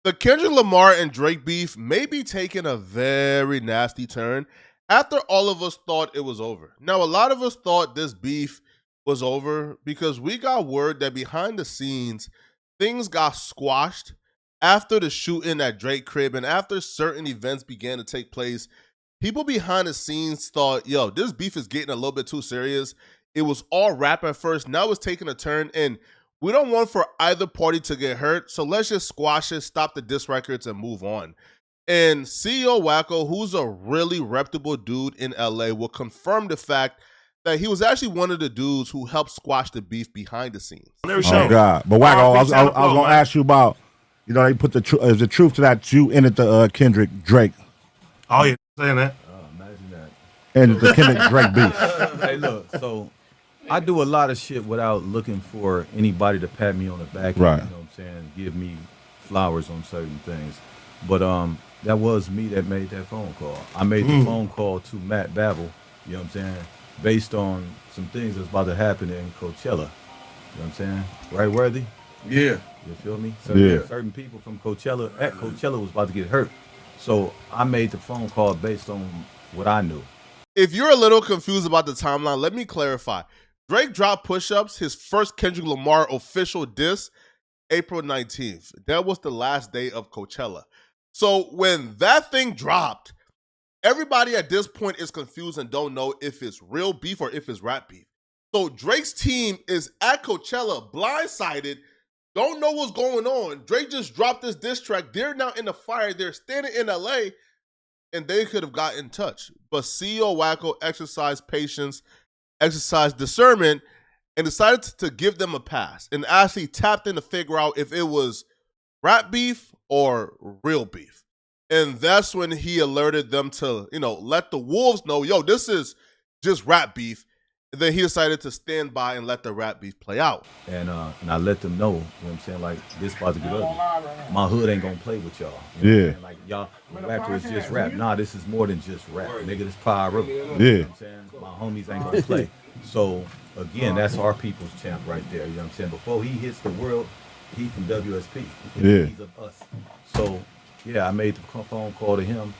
The Kendrick Lamar and Drake beef may be taking a very nasty turn after all of us thought it was over. Now, a lot of us thought this beef was over because we got word that behind the scenes, things got squashed after the shooting at Drake crib and after certain events began to take place. People behind the scenes thought, yo, this beef is getting a little bit too serious. It was all rap at first. Now it's taking a turn, and we don't want for either party to get hurt, so let's just squash it, stop the diss records, and move on. And CEO Wacko, who's a really reputable dude in LA, will confirm the fact that he was actually one of the dudes who helped squash the beef behind the scenes. Oh, God. But Wacko, I was going to ask you about, they put is the truth to that you ended the Kendrick Drake. Oh, yeah, saying that. Imagine that. And the Kendrick Drake beef. Hey, look, so I do a lot of shit without looking for anybody to pat me on the back. Right. You know what I'm saying? Give me flowers on certain things. But that was me that made that phone call. I made the phone call to Matt Babel, you know what I'm saying, based on some things that's about to happen in Coachella. You know what I'm saying? Right, Worthy? Yeah. You feel me? Certain people from Coachella was about to get hurt. So I made the phone call based on what I knew. If you're a little confused about the timeline, let me clarify. Drake dropped Push Ups, his first Kendrick Lamar official diss, April 19th. That was the last day of Coachella. So when that thing dropped, everybody at this point is confused and don't know if it's real beef or if it's rap beef. So Drake's team is at Coachella, blindsided, don't know what's going on. Drake just dropped this diss track. They're now in the fire. They're standing in LA, and they could have got in touch. But CEO Wacko exercised patience, exercised discernment, and decided to give them a pass and actually tapped in to figure out if it was rap beef or real beef. And that's when he alerted them to, let the wolves know, yo, this is just rap beef. And then he decided to stand by and let the rap beef play out. And I let them know, you know what I'm saying, like, this about to get ugly. My hood ain't gonna play with y'all. You know what I'm saying? Like, y'all, Wacko is just rap. Nah, this is more than just rap. Nigga, this pyro. You know what I'm saying? My homies ain't gonna play. So, again, that's our people's champ right there. You know what I'm saying? Before he hits the world, he from WSP. He's of us. So, yeah, I made the phone call to him.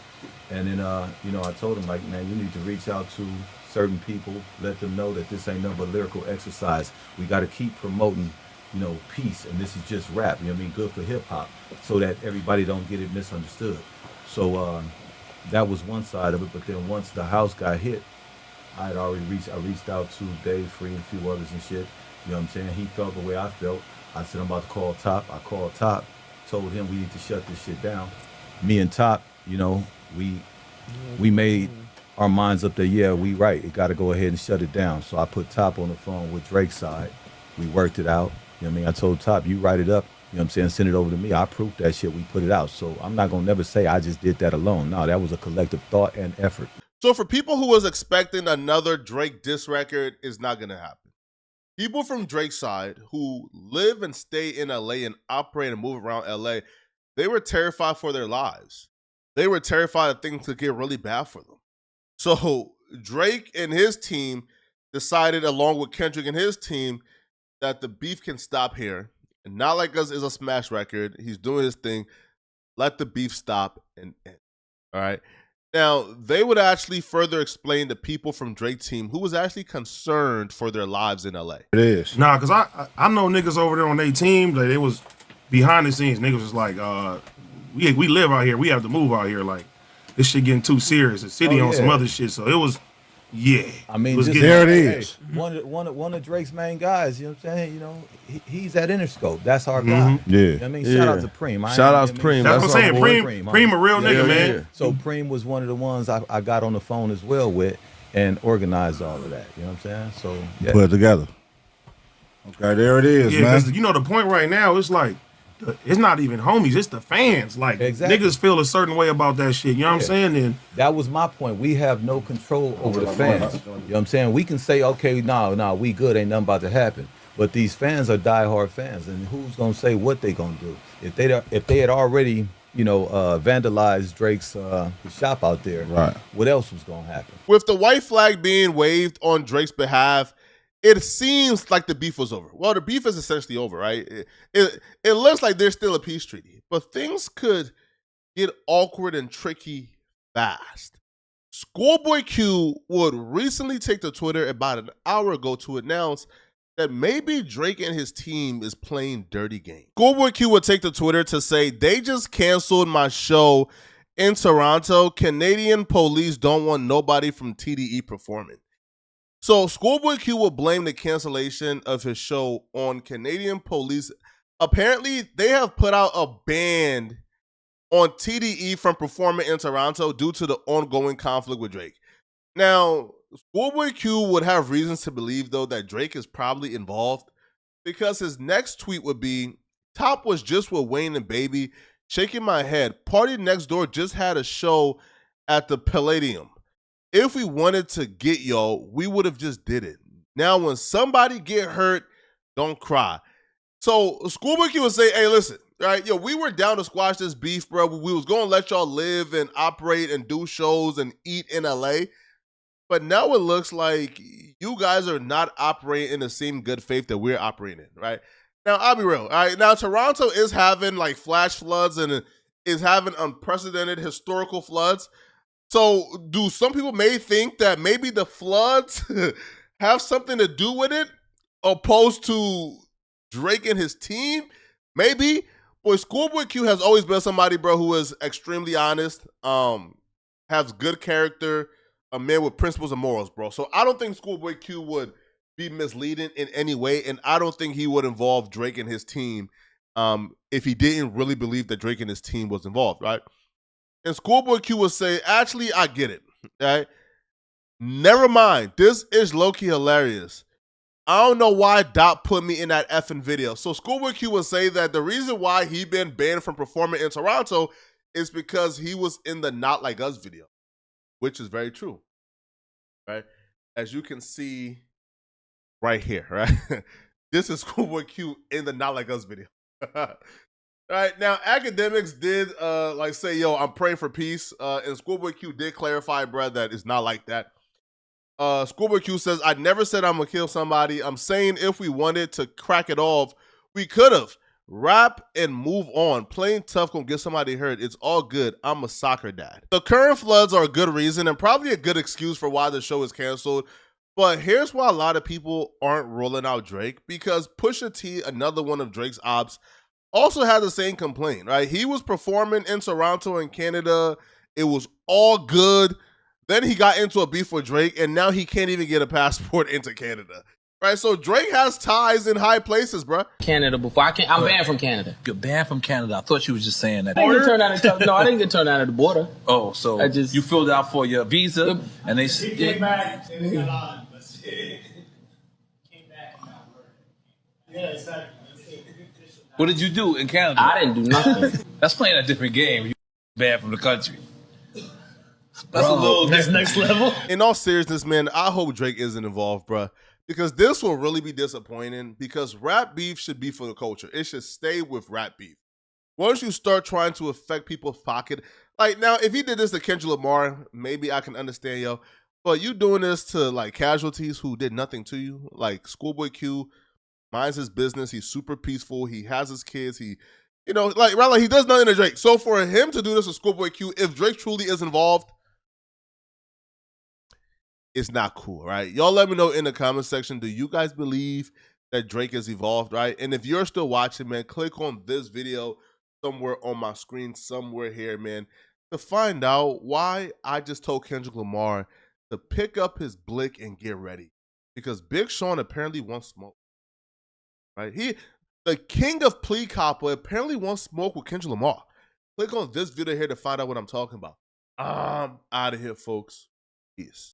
And then, I told him, like, man, you need to reach out to certain people, let them know that this ain't nothing but lyrical exercise. We got to keep promoting, peace, and this is just rap, you know what I mean, good for hip-hop, so that everybody don't get it misunderstood. So that was one side of it, but then once the house got hit, I reached out to Dave Free and a few others and shit, you know what I'm saying, he felt the way I felt. I said, I'm about to call Top. I called Top, told him we need to shut this shit down. Me and Top, we made our minds up there, yeah, we right. It got to go ahead and shut it down. So I put Top on the phone with Drake's side. We worked it out. You know what I mean? I told Top, you write it up. You know what I'm saying? Send it over to me. I approved that shit. We put it out. So I'm not going to never say I just did that alone. No, that was a collective thought and effort. So for people who was expecting another Drake diss record, is not going to happen. People from Drake's side who live and stay in LA and operate and move around LA, they were terrified for their lives. They were terrified that things could get really bad for them. So Drake and his team decided, along with Kendrick and his team, that the beef can stop here. And Not Like Us is a smash record. He's doing his thing. Let the beef stop and end. All right. Now, they would actually further explain to people from Drake's team who was actually concerned for their lives in LA. It is. Nah, because I know niggas over there on their team, like, it was behind the scenes. Niggas was like, we live out here. We have to move out here. Like, this shit getting too serious. The city on some other shit. So it was, I mean, there it is. One of Drake's main guys, you know what I'm saying? He's at Interscope. That's our guy. Yeah. You know what I mean? Shout out to Preem. Shout out to Preem. That's what I'm saying. Preem a real nigga, man. So Preem was one of the ones I got on the phone as well with and organized all of that. You know what I'm saying? So put it together. Okay, there it is, man. Because the point right now, it's like, it's not even homies, it's the fans. Like, niggas feel a certain way about that shit. You know what I'm saying? And that was my point. We have no control over the fans. You know what I'm saying? We can say, okay, nah, we good, ain't nothing about to happen. But these fans are diehard fans, and who's gonna say what they gonna do? If they had already, vandalized Drake's shop out there, right? What else was gonna happen? With the white flag being waved on Drake's behalf, it seems like the beef was over. Well, the beef is essentially over, right? It looks like there's still a peace treaty, but things could get awkward and tricky fast. Schoolboy Q would recently take to Twitter about an hour ago to announce that maybe Drake and his team is playing dirty game. Schoolboy Q would take to Twitter to say, they just canceled my show in Toronto. Canadian police don't want nobody from TDE performing. So Schoolboy Q will blame the cancellation of his show on Canadian police. Apparently, they have put out a ban on TDE from performing in Toronto due to the ongoing conflict with Drake. Now, Schoolboy Q would have reasons to believe, though, that Drake is probably involved because his next tweet would be, Top was just with Wayne and Baby, shaking my head. Party Next Door just had a show at the Palladium. If we wanted to get y'all, we would have just did it. Now, when somebody get hurt, don't cry. So Schoolboy Q would say, hey, listen, right, yo, we were down to squash this beef, bro. We was going to let y'all live and operate and do shows and eat in LA. But now it looks like you guys are not operating in the same good faith that we're operating in, right? Now, I'll be real, all right? Now, Toronto is having like flash floods and is having unprecedented historical floods. So do some people may think that maybe the floods have something to do with it opposed to Drake and his team? Maybe. Boy, Schoolboy Q has always been somebody, bro, who is extremely honest, has good character, a man with principles and morals, bro. So I don't think Schoolboy Q would be misleading in any way, and I don't think he would involve Drake and his team if he didn't really believe that Drake and his team was involved, right? And Schoolboy Q would say, actually, I get it, right? Never mind. This is low-key hilarious. I don't know why Dot put me in that effing video. So Schoolboy Q would say that the reason why he been banned from performing in Toronto is because he was in the Not Like Us video, which is very true, right? As you can see right here, right? This is Schoolboy Q in the Not Like Us video. All right, now academics did like say, yo, I'm praying for peace. And Schoolboy Q did clarify, bro, that it's not like that. Schoolboy Q says, I never said I'm gonna kill somebody. I'm saying if we wanted to crack it off, we could have. Rap and move on. Playing tough gonna get somebody hurt. It's all good. I'm a soccer dad. The current floods are a good reason and probably a good excuse for why the show is canceled. But here's why a lot of people aren't rolling out Drake, because Pusha T, another one of Drake's ops, also had the same complaint, right? He was performing in Toronto in Canada. It was all good. Then he got into a beef with Drake, and now he can't even get a passport into Canada, right? So Drake has ties in high places, bro. Canada before. I'm banned from Canada. You're banned from Canada. I thought you was just saying that. I didn't get turned out of, no, I didn't get turned out of the border. Oh, so you filled out for your visa, and they came back and they got on. Came back and not working. Yeah, exactly. What did you do in Canada? I didn't do nothing. That's playing a different game. You banned from the country. That's a little next level. In all seriousness, man, I hope Drake isn't involved, bro, because this will really be disappointing, because rap beef should be for the culture. It should stay with rap beef. Once you start trying to affect people's pocket, like now, if he did this to Kendrick Lamar, maybe I can understand, yo, but you doing this to like casualties who did nothing to you, like Schoolboy Q, minds his business. He's super peaceful. He has his kids. He, you know, like, right, like he does nothing to Drake. So for him to do this to Schoolboy Q, if Drake truly is involved, it's not cool, right? Y'all let me know in the comment section, do you guys believe that Drake is involved, right? And if you're still watching, man, click on this video somewhere on my screen, somewhere here, man, to find out why I just told Kendrick Lamar to pick up his blick and get ready. Because Big Sean apparently wants smoke. Right? He, the king of plea copper, apparently wants smoke with Kendrick Lamar. Click on this video here to find out what I'm talking about. I'm out of here, folks. Peace.